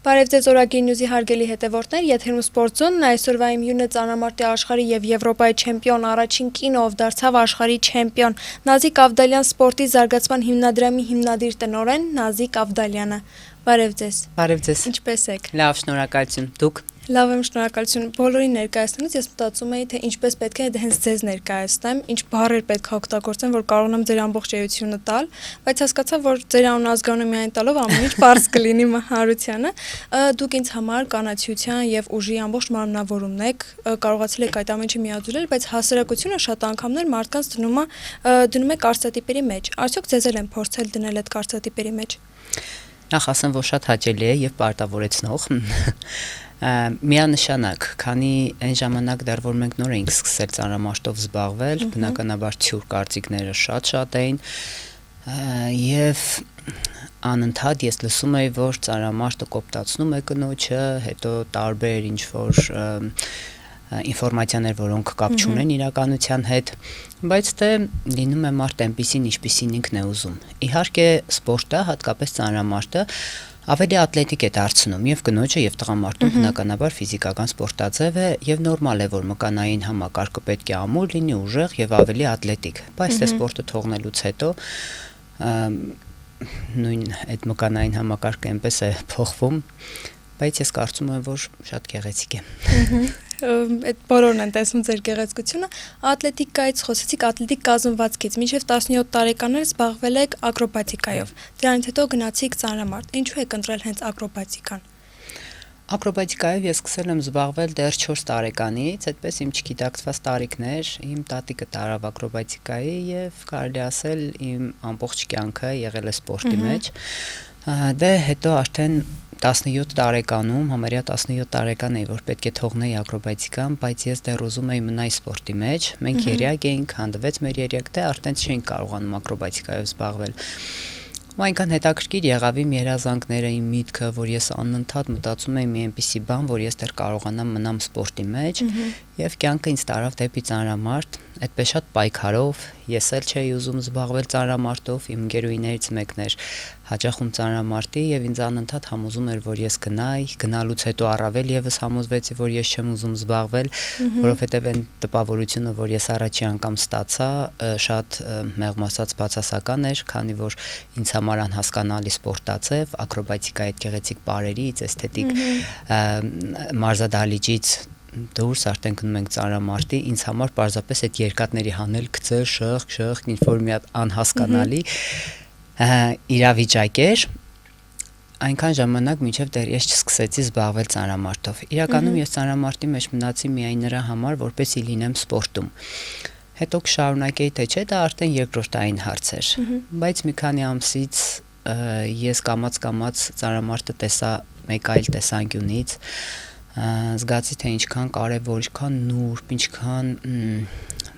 Բարև ձեզ օրագիր նյուզի հարգելի հետևորդներ, եթերում սպորտզոնն այսօրվա իմ հյուրն է ծանրամարտի աշխարհի եւ Եվրոպայի չեմպիոն առաջին կինը, ով դարձավ աշխարհի չեմպիոն։ Նազիկ Ավդալյան սպորտի զարգացման հիմնադրամի հիմնադիր տնօրեն Նազիկ Ավդալյանը։ Բարև ձեզ։ Բարև ձեզ։ Ինչպե՞ս եք։ Լավ, շնորհակալություն։ Դուք։ Լավ եմ, շնորհակալություն։ Բոլորին ներկայացնելուց ես մտածում էի, թե ինչպես պետք է հենց ձեզ ներկայացնեմ, ինչ բառեր պետք է օգտագործեմ, որ կարողանամ ձեր ամբողջ էությունը տալ, բայց հասկացա, որ ձեր անուն ազգանունը միայն տալով ամեն ինչ པարզ կլինի Հարությանը։ Դուք ինձ համար կանացիության եւ ուժի ամբողջ մարմնավորումն եք, կարողացել եք այդ ամեն ինչը միաձուլել, բայց հասարակությունը շատ անգամներ մարդկանց դնում է կարծրատիպերի մեջ։ Արդյոք ձեզ էլ են փորձել դնել այդ կարծրատիպերի մեջ։ Նախ ասեմ, որ շատ հաճելի է եւ պարտավորեցնող։ Միանշանակ, քանի այն ժամանակ դեռ որ մենք նոր էինք սկսել ծանրամարտով զբաղվել, բնականաբար թյուր կարծիքները շատ էին եւ անընդհատ ես լսում էի, որ ծանրամարտը կոպտացնում է կնոջը, հետո տարբեր ինչ որ ինֆորմացիաներ, որոնք կապ չունեն իրականության հետ, բայց դե լինում է մարդ այնպիսին, ինչպիսին ինքն է ուզում։ Իհարկե, սպորտը, հատկապես ծանրամարտը ավելի ատլետիկ է դարձնում եւ կնոջը եւ տղամարդուն բնականաբար ֆիզիկական սպորտաձև է եւ նորմալ է, որ մկանային համակարգը պետք է ամուր լինի, ուժեղ եւ ավելի ատլետիկ։ Բայց դե սպորտը թողնելուց հետո նույն այդ մկանային համակարգը այնպես է փոխվում, բայց ես կարծում եմ, որ շատ գեղեցիկ է։ Այդ բոլորն են տեսնում ձեր գեղեցկությունը, ատլետիկայից խոսեցիք, ատլետիկ կազմվածքից, մինչև 17 տարեկաններ զբաղվել եք ակրոբատիկայով, դրանից հետո գնացիք ծանրամարտ, ինչու եք ընտրել հենց ակրոբատիկան։ Ակրոբատիկայով ես սկսել եմ զբաղվել դեռ 4 տարեկանից, այդպես իմ չգիտակցված տարիքներ, իմ տատիկը տարավ ակրոբատիկայի եւ կարելի ասել իմ ամբողջ կյանքը եղել է սպորտի մեջ։ Դե հետո արդեն 17 տարեկանում, համարյա 17 տարեկան էի, որ պետք է թողնեի ակրոբատիկան, բայց ես դեռ ուզում էի մնալ սպորտի մեջ։ Մենք երյակ էինք, հանդվեց մեր երյակ, դե արդեն չէինք կարողանում ակրոբատիկայով զբաղվել։ Ու այնքան հետաքրքիր եղավ իմ երազանքները, իմ միտքը, որ ես անընդհատ մտածում էի մի այնպիսի բան, որ ես դեռ կարողանամ մնամ սպորտի մեջ, եւ կյանքը ինձ տարավ դեպի ծանրամարտ, այդպես շատ պայքարով, ես էլ չէի ուզում զբաղվել ծանրամարտով, իմ ընկերուհիներից մեկն էր հաճախում ծանրամարտի եւ ինձ անընդհատ համոզում էր, որ ես գնայի, գնալուց հետո առավել եւս համոզվեցի, որ ես չեմ ուզում զբաղվել, որովհետեւ այն տպավորությունը, որ ես առաջի անգամ ստացա, շատ մեղմ ասած բացասական էր, քանի որ ինձ համար անհասկանալի սպորտաձև, ակրոբատիկայի այդ գեղեցիկ բարերից, էսթետիկ մարզադահլիճից դուրս արդեն գնում ենք ծանրամարտի, ինձ համար պարզապես այդ երկաթների հանել, գցել, շըղ, ինչ որ մի հատ անհասկանալի իրավիճակ էր, այնքան ժամանակ մինչև դեռ ես չսկսեցի զբաղվել ծանրամարտով։ Իրականում ես ծանրամարտի մեջ մնացի միայն նրա համար, որպեսզի լինեմ սպորտում։ Հետո կշարունակեի, թե չէ, դա արդեն երկրորդային հարց էր։ Բայց մի քանի ամսից ես կամաց ծանրամարտը տեսա մեկ այլ տեսանկյունից, զգացի, թե ինչքան կարևոր, ինչքան նուրբ, ինչքան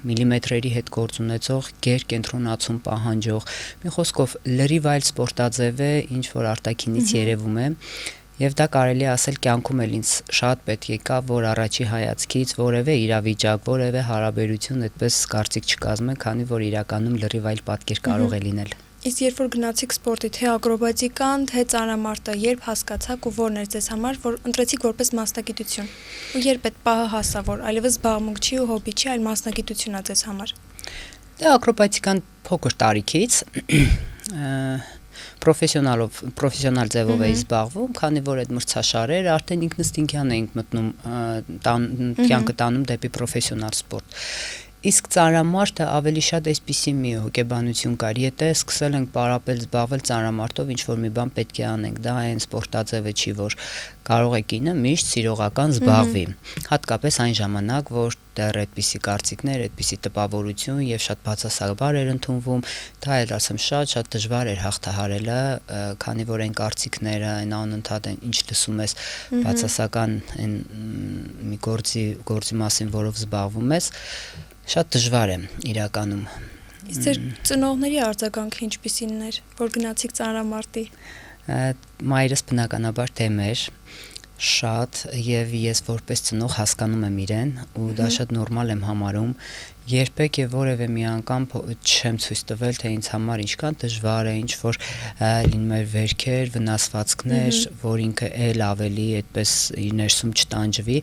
միլիմետրերի հետ գործ ունեցող գերկենտրոնացում պահանջող, մի խոսքով լրիվ այլ սպորտաձև է, ինչ որ արտաքինից երևում է, եւ դա կարելի է ասել կյանքում էլ ինձ շատ պետք եկավ, որ առաջի հայացքից որևէ իրավիճակ, որևէ հարաբերություն այդպես կարծիք չկազմեմ, քանի որ իրականում լրիվ այլ պատկեր կարող է լինել։ Իսկ երբ որ գնացիք սպորտի, թե ակրոբատիկան, թե ծանրամարտը, երբ հասկացաք ու որն էր ձեզ համար, որ ընտրեցիք որպես մասնագիտություն։ Ու երբ այդ պահը հասավ, որ այլևս զբաղմունք չի ու հոբի չի, այլ մասնագիտություն է ձեզ համար։ Դե ակրոբատիկան փոքր տարիքից պրոֆեսիոնալ ձևով էի զբաղվում, քանի որ այդ մրցաշարերը արդեն ինքնըստինքյան էինք մտնում, կյանքը տանում դեպի պրոֆեսիոնալ սպորտ։ Իսկ ծանրամարտը ավելի շատ այսպիսի մի հոգեբանություն կար, եթե սկսել ենք պարապել զբաղվել ծանրամարտով, ինչ որ մի բան պետք է անենք, դա այն սպորտաձևը չի, որ կարող է կինը միշտ սիրողական զբաղվի, հատկապես այն ժամանակ, որ դեռ այդպիսի կարծիքներ, այդպիսի տպավորություն եւ շատ բացասաբար էր ընդունվում, դա էլ ասեմ շատ դժվար էր հաղթահարելը, քանի որ այն կարծիքները, այն անընդհատ ինչ լսում ես բացասական այն մի գործի մասին, որով զբաղվում ես, շատ դժվար է իրականում։ Իսկ ձեր ծնողների արձագանքը ինչպիսին էր, որ գնացիք ծանրամարտի։ Մայրս բնականաբար դեմ էր, շատ եւ ես որպես ծնող հասկանում եմ իրեն ու դա շատ նորմալ եմ համարում երբեք եւ որևէ մի անգամ չեմ ցույց տվել թե ինձ համար ինչքան դժվար է ինչ որ լինում է վերքեր, վնասվածքներ, որ ինքը էլ ավելի այդպես իր ներսում չտանջվի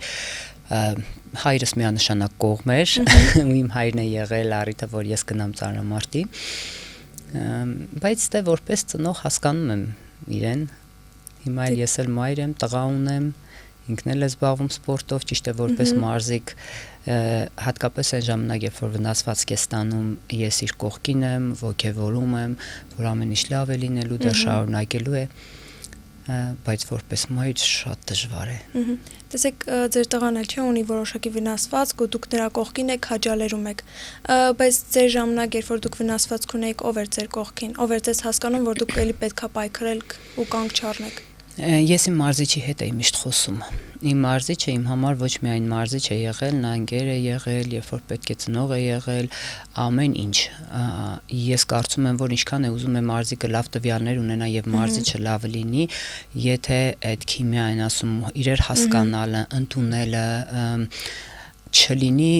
հայրս միանշանակ կողմ էր ու իմ հայրն է եղել առիթը որ ես գնամ ծանրամարտի բայց դե որպես ծնող հասկանում եմ իրեն հիմա ես էլ մայր եմ, տղա ունեմ, ինքն էլ է զբաղվում սպորտով, ճիշտ է որպես մարզիկ, հատկապես այն ժամանակ, երբ որ վնասվածք է ստանում, ես իր կողքին եմ, ոգևորում եմ, որ ամեն ինչ լավ է լինելու, դա շարունակելու է, բայց որպես մայր շատ դժվար է։ Տեսեք, ձեր տղան էլ չէ ունի որոշակի վնասվածք ու դուք նրա կողքին եք, քաջալերում եք, բայց ձեր ժամանակ, երբ որ դուք վնասվածք ունեիք, ով էր ձեր կողքին, ով էր ձեզ հասկանում, որ դուք էլի պետքա պայքարել ու կանգ չառնեք։ Ես իմ մարզիչի հետ էի միշտ խոսում։ Իմ մարզիչը իմ համար ոչ միայն մարզիչ է եղել, նա ընկեր է եղել, երբ որ պետք է ծնող է եղել, ամեն ինչ։ Ես կարծում եմ, որ ինչքան է ուզում է մարզիկը լավ տվյալներ ունենա եւ մարզիչը լավ լինի, եթե այդ քիմիան ասում իրեր հասկանալը, ընդունելը չլինի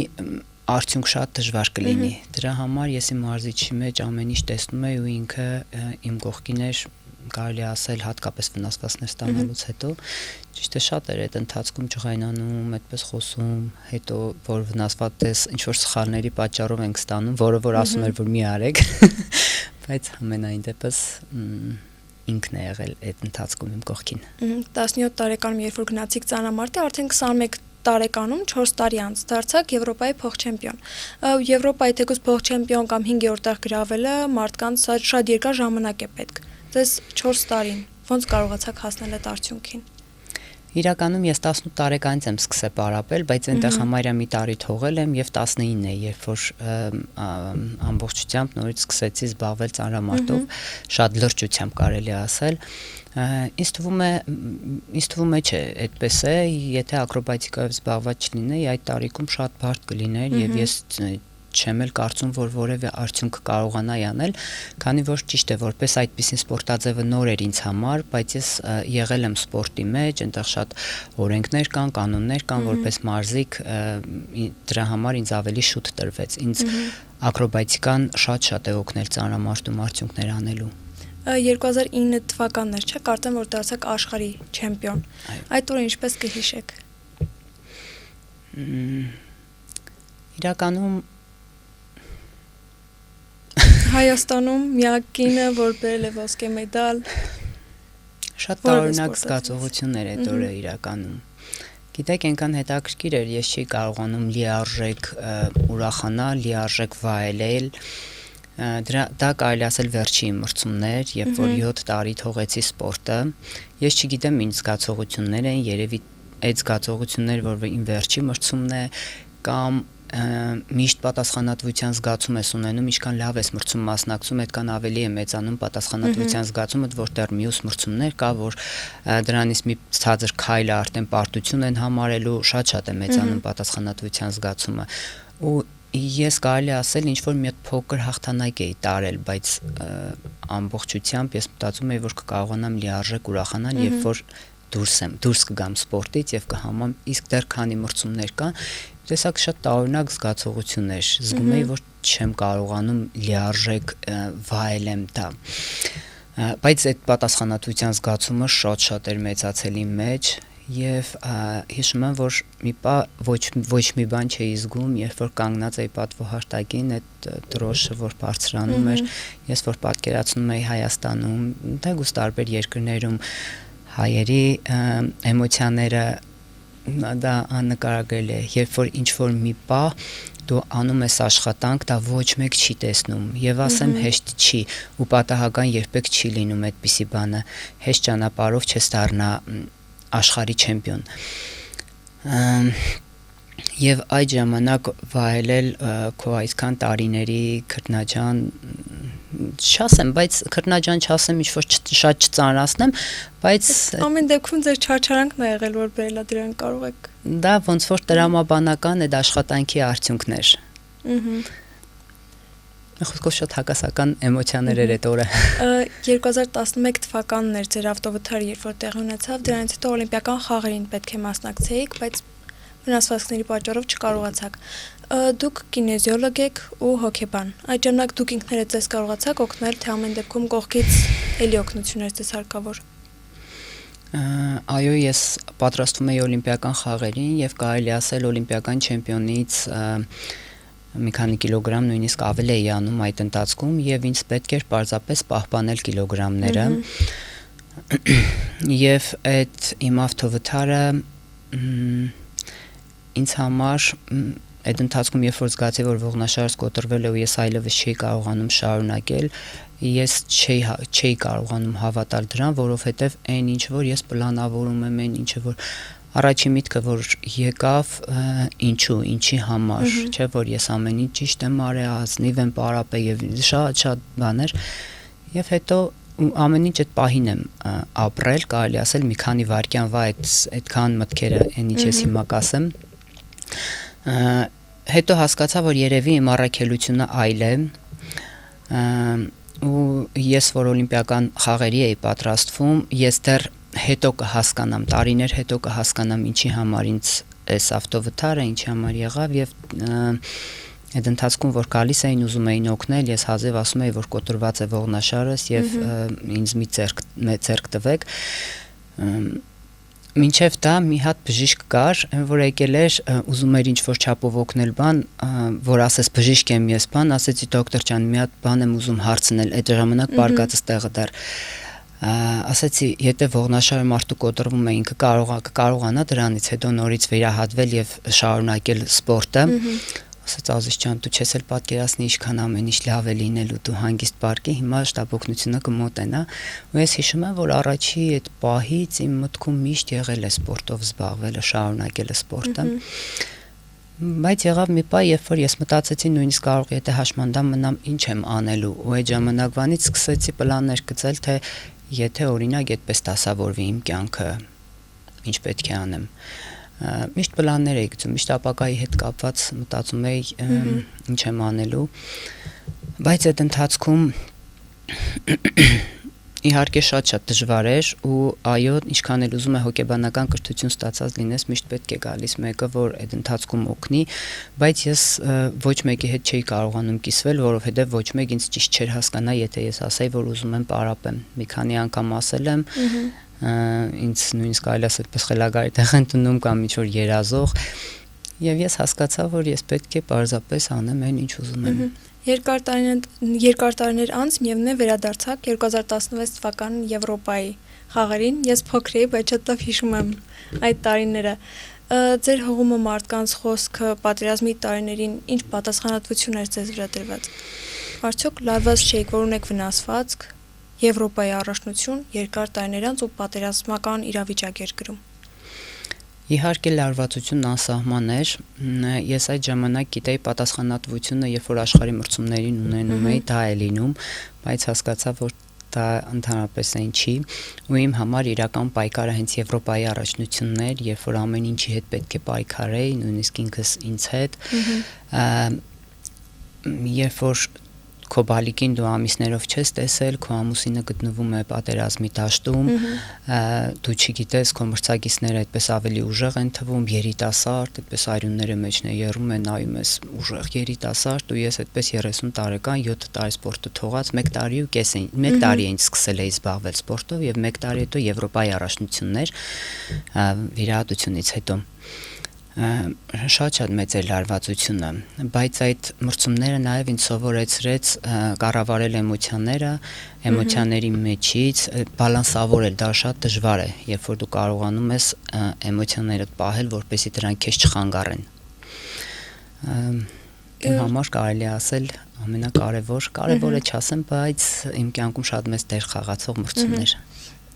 արդյունք շատ դժվար կլինի։ Դրա համար ես իմ մարզիչի մեջ ամեն ինչ տեսնում եի ու ինքը իմ կողքին էր կարելի ասել հատկապես վնասվածքներ ստանալուց հետո ճիշտ է շատ էր այդ ընթացքում ջղայնանում, այդպես խոսում, հետո որ վնասված ես ինչ որ սխալների պատճառով ենք ստանում, որը որ ասում էր որ մի արեք, բայց ամենայն դեպս ինքն է եղել այդ ընթացքում իմ կողքին։ 17 տարեկանում երբ որ գնացիք ծանրամարտի, արդեն 21 տարեկանում 4 տարի անց դարձաք Եվրոպայի փոխչեմպիոն։ Եվրոպայի թեկուզ փոխչեմպիոն կամ 5-րդ տեղ գրավելը մարդկանց շատ երկար ժամանակ է պետք։ Դες 4 տարին ոնց կարողացաք հասնել այդ արդյունքին։ Իրականում ես 18 տարեկանից եմ սկսել պարապել, բայց այնտեղ համարյա մի տարի թողել եմ եւ 19 է, երբ որ ամբողջությամբ նորից սկսեցի զբաղվել ծանրամարտով, շատ լրջությամբ կարելի ասել։ Ինձ թվում է չէ, այդպես է, եթե ակրոբատիկայով զբաղված չլինեի, այդ տարիքում շատ բարդ կլիներ եւ ես չեմ էլ կարծում, որ որևէ արդյունք կարողանայի անել, քանի որ ճիշտ է, որպես այդպիսին սպորտաձևը նոր էր ինձ համար, բայց ես եղել եմ սպորտի մեջ, այնտեղ շատ օրենքներ կան, կանոններ կան, որպես մարզիկ, դրա համար ինձ ավելի շուտ տրվեց։ Ինձ ակրոբատիկան շատ է օգնել ծանրամարտում արդյունքներ անելու։ 2009 թվականներ չէ, կարծեմ որ դարձաք աշխարհի չեմպիոն։ Այդ օրը ինչպես կհիշեք։ Իրականում Հայաստանում միակ կինը, որ բերել է ոսկե մեդալ։ Շատ տարօրինակ զգացողություններ այդ օրը իրականում։ Գիտեք, այնքան հետաքրքիր էր, ես չի կարողանում լիարժեք ուրախանալ, լիարժեք վայելել։ Դա կարելի ասել վերջի մրցումներ, երբ որ 7 տարի թողեցի սպորտը։ Ես չգիտեմ ինչ զգացողություններ են, երևի այդ զգացողություններ, որ իմ վերջի մրցումն է կամ միշտ պատասխանատվության զգացում ես ունենում, ինչքան լավ ես մրցում մասնակցում, այդքան ավելի է մեծանում պատասխանատվության զգացումը, որտեղ մյուս մրցումներ կա, որ դրանից մի ցածր քայլ է արդեն պարտություն են համարելու, շատ է մեծանում պատասխանատվության զգացումը։ Ու ես կարելի ասել ինչ որ մի հատ փոքր հաղթանակ էի տարել, բայց ամբողջությամբ ես մտածում էի, որ կկարողանամ լիարժեք ուրախանալ, երբ որ դուրս կգամ սպորտից եւ կհամամ, իսկ դեռ քանի մրցումներ կան, տեսակ շատ տարօրինակ զգացողություններ, զգում էի, որ չեմ կարողանում լիարժեք վայելեմ դա։ Բայց այդ պատասխանատվության զգացումը շատ էր մեծացել իմ մեջ եւ հիշում եմ, որ մի պահ ոչ մի բան չէի զգում, երբ որ կանգնած էի պատվոհարտակին, այդ դրոշը որ բարձրանում էր, ես որ պատկերացնում էի Հայաստանում, թեկուզ տարբեր երկրներում հայերի էմոցիաները դա աննկարագրելի է, երբ որ ինչ որ մի պահ դու անում ես աշխատանք, դա ոչ մեկ չի տեսնում եւ ասեմ հեշտ չի ու պատահական երբեք չի լինում այդպիսի բանը, հեշտ ճանապարհով չես դառնա աշխարհի չեմպիոն։ Եվ այդ ժամանակ վայելել քո այսքան տարիների քրտնաջան չասեմ, բայց քրտնաջան չասեմ, ինչ որ շատ չծանրացնեմ, բայց ամեն դեպքում ձեր չարչարանքն է եղել, որ բերելադրան կարող եք։ Դա ոնց որ տրամաբանական այդ աշխատանքի արդյունքներ։ Խոսքով շատ հակասական էմոցիաներ էր այդ օրը։ 2011 թվականն էր ձեր ավտովթարը, երբ որ տեղի ունեցավ, դրանից հետո օլիմպիական խաղերին պետք է մասնակցեիք, բայց վնասվածքների պատճառով չկարողացաք։ Դուք կինեզիոլոգ եք ու հոգեբան։ Այդ ժամանակ դուք ինքներդ ձեզ կարողացաք օգնել, թե ամեն դեպքում կողքից էլի օգնություններ ձեզ հարկավոր։ Այո, ես պատրաստվում էի օլիմպիական խաղերին եւ կարելի ասել օլիմպիական չեմպիոնից մի քանի կիլոգրամ նույնիսկ ավել էի անում այդ ընթացքում եւ ինձ պետք էր պարզապես պահպանել կիլոգրամները եւ այդ իմ ավտովթարը ինձ համար այդ ընթացքում երբ որ զգացի որ ողնաշարս կոտրվել է ու ես այլևս չի կարողանում շարունակել ես չէի կարողանում հավատալ դրան որովհետեւ այն ինչ որ ես պլանավորում եմ այն ինչը որ առաջի միտքը որ եկավ ինչի համար չէ որ ես ամեն ինչ ճիշտ եմ արել ազնիվ եմ պարապել եւ շատ բաներ եւ հետո ամեն ինչ այդ պահին եմ ապրել կարելի ասել մի քանի վայրկյան այդքան մտքերը այն ինչ ես հիմա կասեմ հետո հասկացա որ երևի իմ առաքելությունը այլ է ու ես որ օլիմպիական խաղերի էի պատրաստվում ես դեռ հետո կհասկանամ տարիներ հետո կհասկանամ ինչի համար ինձ այս ավտովթարը ինչի համար եղավ եւ այդ ընթացքում որ գալիս էին ուզում էին օգնել ես հազիվ ասում էի որ կոտրված է ողնաշարս եւ ինձ մի ձեռք տվեք մինչև դա մի հատ բժիշկ կար որ եկել էր ուզում էր ինչ որ չափով օգնել բան որ ասես բժիշկ եմ ես բան ասեցի դոկտոր ջան մի հատ բան եմ ուզում հարցնել այդ ժամանակ բարգածս տեղը դար ասացի եթե ողնաշարը մարդու կոտրվում է ինքը կարողանա դրանից հետո նորից վերահատվել եւ շարունակել սպորտը ասաց Ազիզ ջան դու չես էլ պատկերացնի ինչքան ամեն ինչ լավ է լինելու դու հանգիստ պարկի հիմա շտապօգնությունը կմոտենա ու ես հիշում եմ որ առաջի այդ պահից իմ մտքում միշտ եղել է սպորտով զբաղվելը շարունակելը սպորտը բայց եղավ մի պահ երբ որ ես մտածեցի նույնիսկ կարող եթե հաշմանդամ մնամ ինչ եմ անելու ու այդ ժամանակվանից սկսեցի պլաններ գծել թե եթե օրինակ այդպես դասավորվի իմ կյանքը ինչ պետք է անեմ միշտ պլաններ էի գծում միշտ ապագայի հետ կապված մտածում էի ինչ եմ անելու բայց այդ ընթացքում իհարկե շատ դժվար էր ու այո ինչքան էլ ուզում է հոգեբանական կրթություն ստացած լինես միշտ պետք է գալիս մեկը որ այդ ընթացքում օգնի բայց ես ոչ մեկի հետ չէի կարողանում կիսվել որովհետև ոչ մեկ ինձ ճիշտ չէր հասկանա եթե ես ասեի որ ուզում եմ պարապեմ մի քանի անգամ ասել եմ ինձ նույնիսկ այլս այդպես խելագարի տեղ են տնում կամ ինչ որ երազող եւ ես հասկացա որ ես պետք է պարզապես անեմ այն ինչ ուզում եմ Երկար տարիներ անց միևնույն է վերադարձաք 2016 թվականին Եվրոպայի խաղերին ես փոքր էի բայց շատ լավ հիշում եմ այդ տարիները ձեր հողումը մարդկանց խոսքը պատերազմի տարիներին ինչ պատասխանատվություն էր ձեզ վրա դրված արդյոք լարված չէիք որ ունեք վնասվածք Եվրոպայի առաջնություն երկար տարիներ անց ու պատերազմական իրավիճակ էր գրում Իհարկե լարվածությունն անսահման էր ես այդ ժամանակ գիտեի պատասխանատվությունը երբ որ աշխարհի մրցումներին ունենում էի դա է լինում բայց հասկացա որ դա ընդհանրապես այն չի ու իմ համար իրական պայքարը հենց Եվրոպայի առաջնությունն էր երբ որ ամեն ինչի հետ պետք է պայքարեի նույնիսկ ինքս ինձ հետ երբ որ քո բալիկին դու ամիսներով չես տեսել, քո ամուսինը գտնվում է պատերազմի դաշտում, դու չգիտես քո մրցակիցները այդպես ավելի ուժեղ են թվում, երիտասարդ, այդպես արյունները մեջն է եռում է, նայում ես ուժեղ երիտասարդ, ու ես այդպես 30 տարեկան 7 տարի սպորտը թողած 1 տարի ու կես էին, 1 տարի ինձ սկսել էի զբաղվել սպորտով եւ 1 տարի հետո Եվրոպայի առաջնություններ վիրահատությունից հետո շատ մեծ է լարվածությունը, բայց այդ մրցումները նաև ինձ սովորեցրեց կառավարել էմոցիաները, էմոցիաների մեջից բալանսավորել, դա շատ դժվար է, երբ որ դու կարողանում ես էմոցիաներդ պահել, որպեսզի դրանք քեզ չխանգարեն։ Իմ համար կարելի ասել կարևորը չասեմ, բայց իմ կյանքում շատ մեծ դեր խաղացող մրցումներ։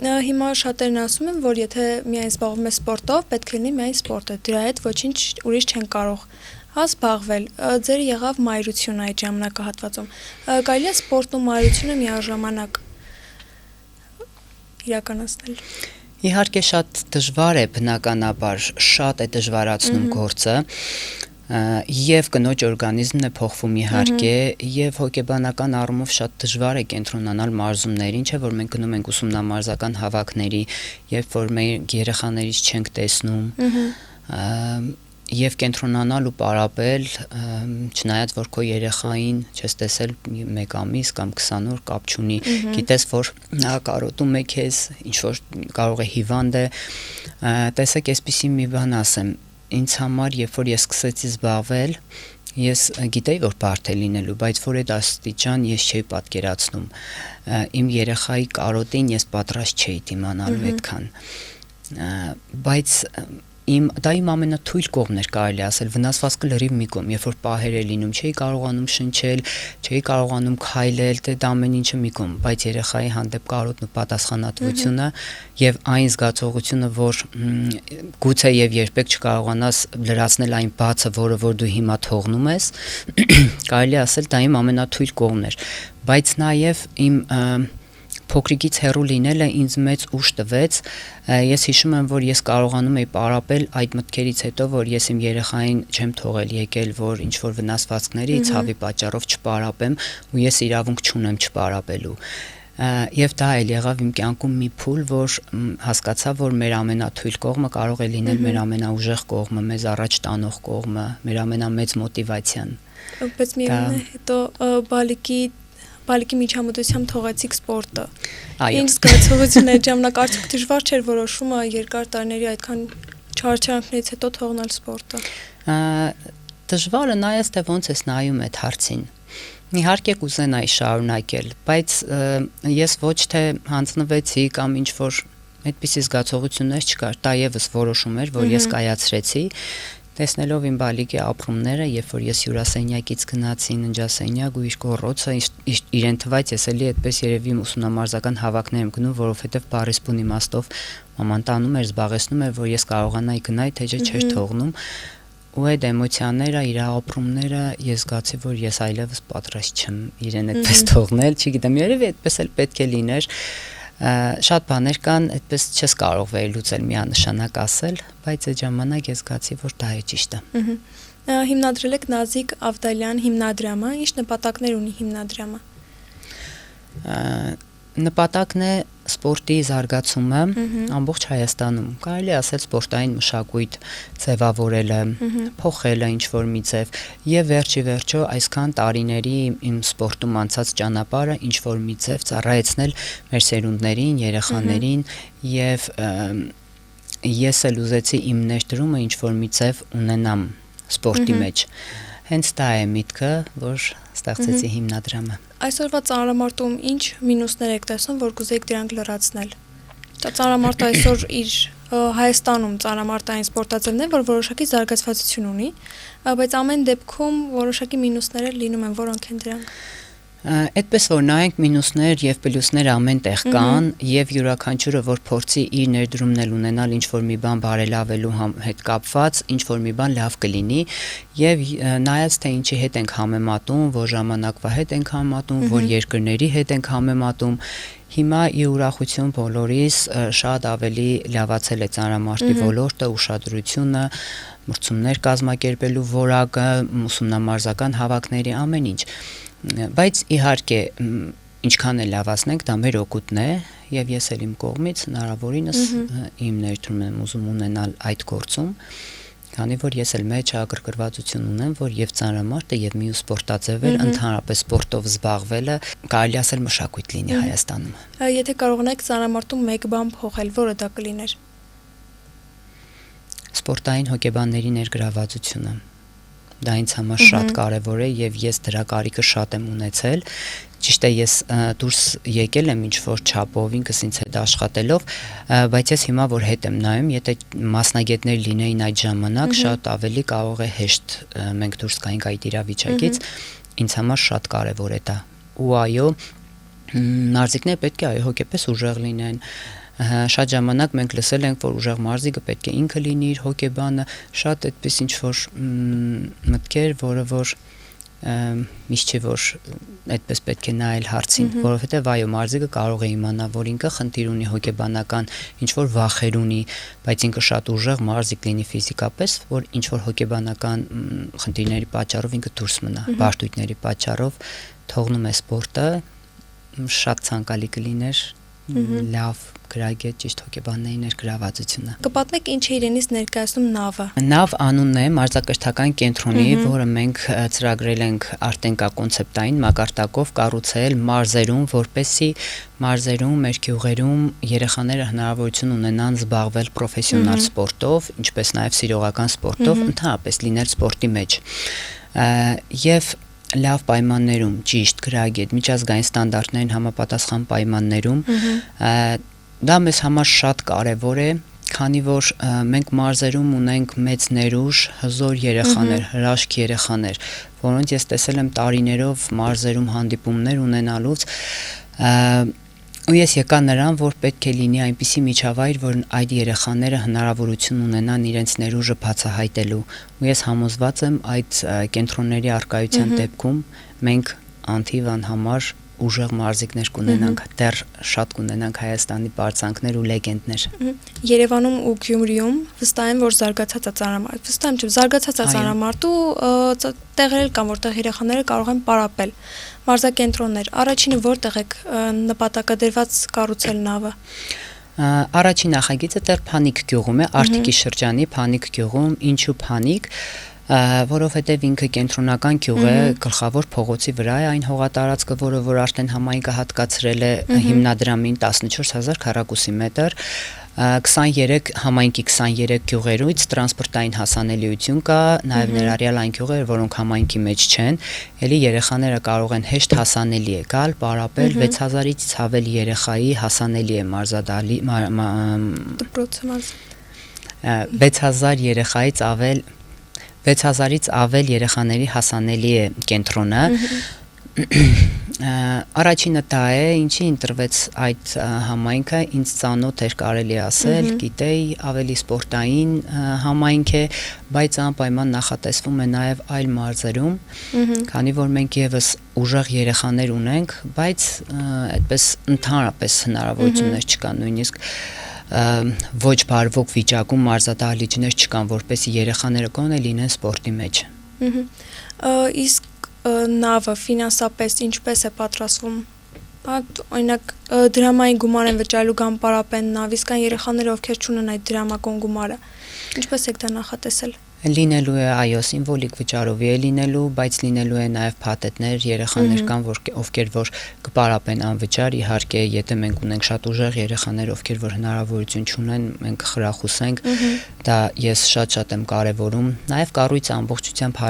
Հիմա շատերն ասում են, որ եթե միայն զբաղվում ես սպորտով, պետք է լինի միայն սպորտը, դրա հետ ոչինչ ուրիշ չեն կարող զբաղվել։ Ձեր եղավ մայրությունը այդ ժամանակահատվածում։ Կարելի է սպորտն ու մայրությունը միաժամանակ իրականացնել։ Իհարկե շատ դժվար է բնականաբար, շատ է դժվարացնում գործը։ եւ կնոջ օրգանիզմն է փոխվում իհարկե եւ հոգեբանական առումով շատ դժվար է կենտրոնանալ մարզումներին, չէ՞ որ մենք գնում ենք ուսումնամարզական հավաքների, երբ որ մեր երեխաներից չենք տեսնում եւ կենտրոնանալ ու պարապել, չնայած որ քո երեխային չես տեսել 1 ամիս կամ 20 օր կապ չունի, գիտես որ նա կարոտում է քեզ, ինչ որ կարող է հիվանդ է, տեսեք, այսպեսի մի բան ասեմ, ինձ համար, երբ որ ես սկսեցի զբաղվել, ես գիտեի որ բարդ է լինելու, բայց որ այդ աստիճան ես չէի պատկերացնում, իմ երեխայի կարոտին ես պատրաստ չէի դիմանալու այդքան, բայց դա իմ ամենաթույլ կողմն էր կարելի ասել, վնասվածքը լրիվ մի կողմ, երբ որ պահեր է լինում, չէի կարողանում շնչել, չէի կարողանում քայլել, դա ամեն ինչը մի կողմ, բայց երեխայի հանդեպ կարոտն ու պատասխանատվությունը եւ այն զգացողությունը, որ գուցե եւ երբեք չկարողանաս լրացնել այն բացը, որը որ դու հիմա թողնում ես, կարելի ասել դա իմ ամենաթույլ կողմն էր, բայց նաեւ իմ փոքրիկից հեռու լինելը ինձ մեծ ուժ տվեց, ես հիշում եմ, որ ես կարողանում էի պարապել այդ մտքերից հետո, որ ես իմ երեխային չեմ թողել եկել, որ ինչ-որ վնասվածքների ցավի պատճառով չպարապեմ ու ես իրավունք չունեմ չպարապելու։ Եվ դա էլ եղավ իմ կյանքում մի փուլ, որ հասկացա, որ մեր ամենաթույլ կողմը կարող է լինել մեր ամենաուժեղ կողմը, մեզ առաջ տանող կողմը, մեր ամենամեծ մոտիվացիան։ Բայց միևնույն է հետո բալիկի միջամտությամբ թողեցիք սպորտը։ Ինչ զգացողություն է ժամանակ արդյոք դժվար չէր որոշումը երկար տարիների այդքան չարչարանքներից հետո թողնել սպորտը։ Դժվարը նայած թե ոնց ես նայում այդ հարցին։ Իհարկե կուզենայի շարունակել, բայց ես ոչ թե հանձնվեցի կամ ինչ որ այդպիսի զգացողություններ չկար, դա եւս որոշում էր, որ ես կայացրեցի։ Տեսնելով իմ բալիկի ապրումները, երբ որ ես հյուրասենյակից գնացի ննջասենյակ ու իր գոռոցը իրեն թվաց, ես էլի այդպես երևի ուսումնամարզական հավաքներ եմ գնում, որովհետև բարիսպուն իմաստով մաման տանում էր, զբաղեցնում էր, որ ես կարողանայի գնալ, թե չէր թողնում։ Ու այդ էմոցիաները, իր ապրումները ես զգացի, որ ես այլևս պատրաստ չեմ իրեն այդպես թողնել, չգիտեմ, երևի այդպես էլ պետք է լիներ։ Շատ բաներ կան, այդպես չես կարող վերլուծել միանշանակ ասել, բայց այդ ժամանակ ես զգացի, որ դա է ճիշտը։ Հիմնադրել եք Նազիկ Ավդալյան հիմնադրամը, ինչ նպատակներ ունի հիմնադրամը։ Նպատակն է սպորտի զարգացումը ամբողջ Հայաստանում, կարելի ասել սպորտային մշակույթ ձևավորելը, փոխելը ինչ-որ մի ձև եւ վերջի վերջո այսքան տարիների իմ սպորտում անցած ճանապարհը ինչ-որ մի ձև ծառայեցնել մեր սերունդներին, երեխաներին եւ ես էլ ուզեցի իմ ներդրումը ինչ-որ մի ձև ունենամ սպորտի մեջ։ Հենց դա է միտքը, որ ստեղծեցի հիմնադրամը։ Այսօրվա ծանրամարտում ինչ մինուսներ եք տեսնում, որ կուզեիք դրանք լրացնել։ Դա ծանրամարտը այսօր իր Հայաստանում ծանրամարտային սպորտաձևն է, որ որոշակի զարգացվածություն ունի, բայց ամեն դեպքում որոշակի մինուսներ լինում են, որոնք են դրանք։ Այդպես որ նայենք մինուսներ եւ պլյուսներ ամեն տեղ կան եւ յուրաքանչյուրը որ փորձի իր ներդրումն էլ ունենալ ինչ որ մի բան բարելավելու հետ կապված, ինչ որ մի բան լավ կլինի եւ նայած թե ինչի հետ ենք համեմատում, որ ժամանակվա հետ ենք համեմատում, որ երկրների հետ ենք համեմատում, հիմա ի ուրախություն բոլորիս շատ ավելի լավացել է ծանրամարտի ոլորտը, ուշադրությունը, մրցումներ կազմակերպելու որակը, ուսումնամարզական հավաքների ամեն ինչ։ Բայց իհարկե ինչքան էլ լավացնենք, դա մեր օգուտն է եւ ես էլ իմ կողմից հնարավորինս իմ ներդրումն եմ ուզում ունենալ այդ գործում, քանի որ ես էլ մեջ ագրգռվածություն ունեմ, որ եւ ծանրամարտը եւ մյուս սպորտաձևեր ընդհանրապես սպորտով զբաղվելը կարելի ասել մշակույթ լինի Հայաստանում։ Եթե կարողանաք ծանրամարտում մեկ բան փոխել, որը դա կլիներ։ Սպորտային հոգեբանների ներգրավվածությունը։ Դա ինձ համար շատ կարևոր է եւ ես դրա կարիքը շատ եմ ունեցել։ Ճիշտ է, ես դուրս եկել եմ ինչ-որ չափով ինքս ինձ հետ աշխատելով, բայց ես հիմա որ հետ եմ նայում, եթե մասնագետներ լինեին այդ ժամանակ, շատ ավելի կարող է հեշտ մենք դուրս գայինք այդ իրավիճակից, ինձ համար շատ կարևոր է դա։ Ու այո, մարզիկները պետք է հոգեպես ուժեղ լինեն։ Շատ ժամանակ մենք լսել ենք, որ ուժեղ մարզիկը պետք է ինքը լինի իր հոգեբանը, շատ այդպես ինչ-որ մտքեր, որը որ միշտ չի որ այդպես պետք է նայել հարցին, որովհետև այո, մարզիկը կարող է իմանալ, որ ինքը խնդիր ունի հոգեբանական, ինչ որ վախեր ունի, բայց ինքը շատ ուժեղ մարզիկ լինի ֆիզիկապես, որ ինչ որ հոգեբանական խնդիրների պատճառով ինքը դուրս մնա, բարդույթների պատճառով թողնում է սպորտը, շատ ցանկալի կլիներ լավ գրագետ ճիշտ հոգեբանների ներգրավվածությունը։ Կպատնեք ինչ է իրենից ներկայացնում նավը։ Նավ անունն է մարզակրթական կենտրոնի, որը մենք ծրագրել ենք Արտենկա կոնցեպտային մակարդակով կառուցել մարզերում, որպեսզի մարզերում, մեր գյուղերում երեխաները հնարավորություն ունենան զբաղվել պրոֆեսիոնալ սպորտով, ինչպես նաև սիրողական սպորտով, ընդհանրապես լինել սպորտի մեջ։ Եվ լավ պայմաններում, ճիշտ գրագետ, միջազգային ստանդարտներին համապատասխան պայմաններում, դա մեզ համար շատ կարևոր է, քանի որ մենք մարզերում ունենք մեծ ներուժ, հզոր երեխաներ, հրաշք երեխաներ, որոնց ես տեսել եմ տարիներով մարզերում հանդիպումներ ունենալուց, ու ես եկա նրան, որ պետք է լինի այնպիսի միջավայր, որ այդ երեխաները հնարավորություն ունենան իրենց ներուժը բացահայտելու, ու ես համոզված եմ այդ կենտրոնների առկայության դեպքում մենք անթիվ անհամար ուժեղ մարզիկներ կունենանք, դեռ շատ կունենանք Հայաստանի պարծանքներ ու լեգենդներ։ Երևանում ու Գյումրիում վստահ եմ, որ զարգացած է ծանրամարտ։ Վստահ եմ, չէ, զարգացած է ծանրամարտ ու տեղեր կան, որտեղ երեխաները կարող են պարապել։ Մարզակենտրոններ, առաջինը որտեղ եք նպատակադրված կառուցել նավը։ Առաջին նախագիծը դեռ Փանիկ գյուղում է, Արտիկի շրջանի Փանիկ գյուղում, ինչու Փանիկ, որովհետև ինքը կենտրոնական գյուղ է, գլխավոր փողոցի վրա է այն հողատարածքը, որը որ արդեն համայնքը հատկացրել է հիմնադրամին 14000 քառակուսի մետր, 23 համայնքի 23 գյուղերից տրանսպորտային հասանելիություն կա, նաև ներառյալ այն գյուղերը, որոնք համայնքի մեջ չեն, ելի երեխաները կարող են հեշտ հասանելի է գալ, պարապել, 6000-ից ցավել երեխայի հասանելի է մարզադահլի 6000 երեխայից ավել 6000-ից ավել երեխաների հասանելի է կենտրոնը։ Առաջինը դա է, ինչի ընտրվեց այդ համայնքը, ինձ ծանոթ էր կարելի ասել, գիտեի, ավելի սպորտային համայնք է, բայց անպայման նախատեսվում է նաև այլ մարզերում, քանի որ մենք եւս ուժեղ երեխաներ ունենք, բայց այդպես ընդհանրապես հնարավորություններ չկան, նույնիսկ ոչ բարվոք վիճակում մարզադահլիճներ չկան, որպեսզի երեխաները գոնե լինեն սպորտի մեջ։ Իսկ նավը ֆինանսապես ինչպես է պատրաստվում։ Օրինակ դրամային գումար են վճարելու կամ պարապեն նավ, իսկ այն երեխաները, ովքեր չունեն այդ դրամական գումարը, ինչպես եք դա նախատեսել։ Լինելու է, այո, սիմվոլիկ վճարովի է լինելու, բայց լինելու է նաև փաթեթներ, երեխաներ կան, ովքեր որ կպարապեն անվճար, իհարկե, եթե մենք ունենք շատ ուժեղ երեխաներ, ովքեր որ հնարավորություն չունեն, մենք խրախուսենք, դա ես շատ եմ կարևորում։ Նաև կառույցը ամբողջությամբ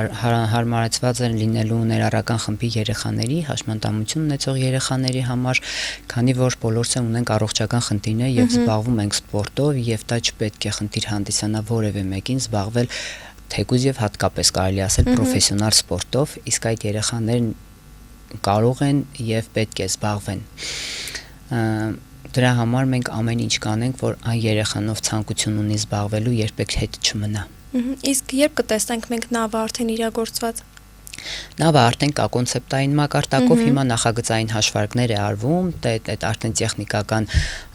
հարմարեցված է լինելու ներառական խմբի երեխաների, հաշմանդամություն ունեցող երեխաների համար, քանի որ բոլորս ունենք առողջական խնդիրներ եւ զբաղվում ենք սպորտով եւ դա չպետք է խնդիր հանդիսանա որևէ մեկին զբաղվել թեկուզ եւ հատկապես կարելի ասել պրոֆեսիոնալ սպորտով, իսկ այդ երեխաներն կարող են եւ պետք է զբաղվեն։ Դրա համար մենք ամեն ինչ կանենք, որ այն երեխանով ցանկություն ունի զբաղվելու, երբեք հետ չմնա։ Իսկ երբ կտեսնենք մենք նավը արդեն իրագործված։ Նավը արդեն կա կոնցեպտային մակարդակով, հիմա նախագծային հաշվարկներ է արվում, այդ արդեն տեխնիկական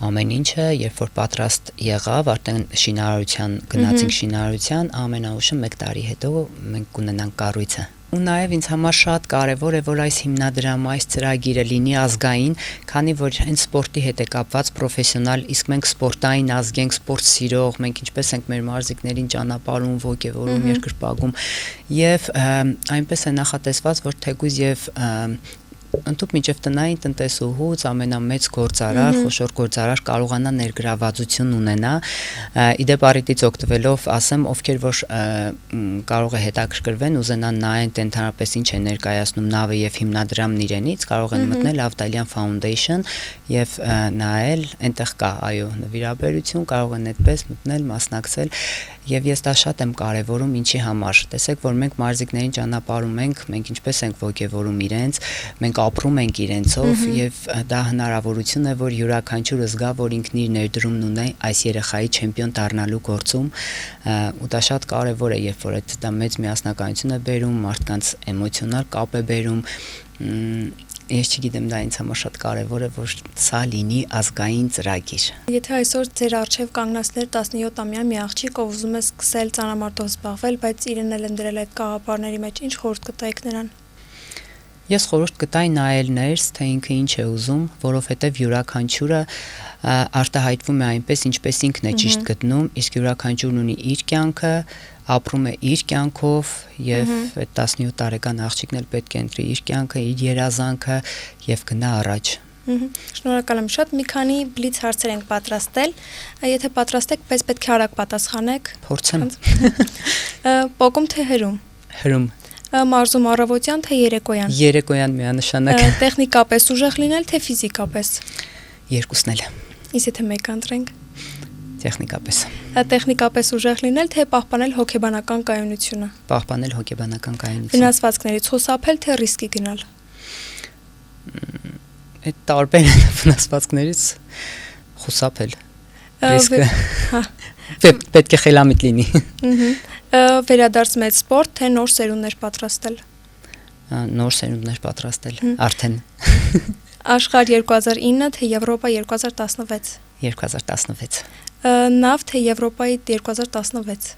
ամեն ինչը, երբ որ պատրաստ եղավ, արդեն շինարարության գնացինք շինարարության, ամենաուշը 1 տարի հետո մենք կունենանք կառույցը։ Ու նաև ինձ համար շատ կարևոր է, որ այս հիմնադրամը, այս ծրագիրը լինի ազգային, քանի որ հենց սպորտի հետ է կապված պրոֆեսիոնալ, իսկ մենք սպորտային ազգ ենք, սպորտ սիրող, մենք ինչպես ենք մեր մարզիկներին ճանապարհում, ոգևորում, երկրպագում, եւ այնպես է նախատեսված, որ թեկուզ եւ ընդհանուր միջև տնային տնտեսուհուց ամենամեծ գործարար, խոշոր գործարար կարողանա ներգրավվածություն ունենա։ Իդեպ առիթից օգտվելով ասեմ, ովքեր որ կարող է հետաքրքրվեն, ուզենան նայեն ընդհանրապես ինչ է ներկայացնում նավը եւ հիմնադրամն իրենից, կարող են մտնել Avdalian Foundation եւ նայել, այնտեղ կա, այո, նվիրաբերություն, կարող են այդպես մտնել, մասնակցել եւ ես դա շատ եմ կարեւորում ինչի համար։ Տեսեք, որ մենք մարզիկներին ճանապարհում ենք, մենք ինչպես ենք ոգևորում իրենց, մենք ապրում ենք իրենցով եւ դա հնարավորություն է, որ յուրաքանչյուրը զգա, որ ինքն իր ներդրումն ունի այս երեխայի չեմպիոն դառնալու գործում, ու դա շատ կարեւոր է, երբ որ դա մեծ միասնականություն է բերում, մարդկանց էմոցիոնալ կապ է բերում, ես չգիտեմ, դա ինձ համար շատ կարեւոր է, որ սա լինի ազգային ծրագիր։ Եթե այսօր ձեր առջև կանգնածներ 17-ամյա մի աղջիկ, ով ուզում է սկսել ծանրամարտով զբաղվել, բայց իրեն էլ են դրել այդ կաղապարների մեջ, ինչ խորհուրդ կտայիք նրան։ Ես խորհուրդ կտայի նայել ներս, թե ինքը ինչ է ուզում, որովհետև յուրաքանչյուրը արտահայտվում է այնպես, ինչպես ինքն է ճիշտ գտնում, իսկ յուրաքանչյուրն ունի իր կյանքը, ապրում է իր կյանքով եւ այդ 17 տարեկան աղջիկն էլ պետք է ընտրի իր կյանքը, իր երազանքը եւ գնա առաջ։ Շնորհակալ եմ շատ, մի քանի բլից հարցեր ենք պատրաստել, եթե պատրաստ եք, պես պետք է արագ պատասխանեք։ Փորձեմ։ Պոկում թե հրում։ Հրում։ Մարզում առավոտյան թե երեկոյան։ Երեկոյան միանշանակ։ Տեխնիկապես ուժեղ լինել թե ֆիզիկապես։ Երկուսն էլ։ Իսկ եթե մեկ ընտրենք։ Տեխնիկապես։ Տեխնիկապես ուժեղ լինել թե պահպանել հոգեբանական կայունությունը։ Պահպանել հոգեբանական կայունությունը։ Վնասվածքներից խուսափել թե ռիսկի գնալ։ Այդ տարբեր են վնասվածքներից խուսափել։ Ռիսկը պետք է խելամիտ լինի։ Վերադարձ մեծ սպորտ թե նոր սերունդներ պատրաստել։ Նոր սերունդներ պատրաստել, արդեն։ Աշխարհ 2009 թե Եվրոպա 2016։ 2016։ Նավ թե Եվրոպայի 2016։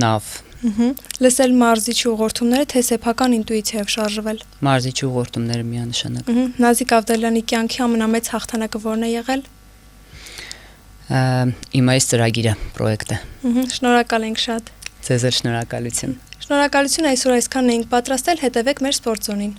Նավ։ Լսել մարզիչ ուղղորդումները թե սեփական ինտուիցիայով շարժվել։ Մարզիչ ուղղորդումները միանշանակ։ Նազիկ Ավդալյանի կյանքի ամենամեծ հաղթանակը ո՞րն է եղել։ Իմ այս ծրագիրը, պրոյեկտը։ Շնորհակալ ենք շատ։ Ձեզ էլ շնորհակալություն։ Շնորհակալություն, այսօր այսքանն էինք պատրաստել, հետևեք մեր Սպորտզոնին։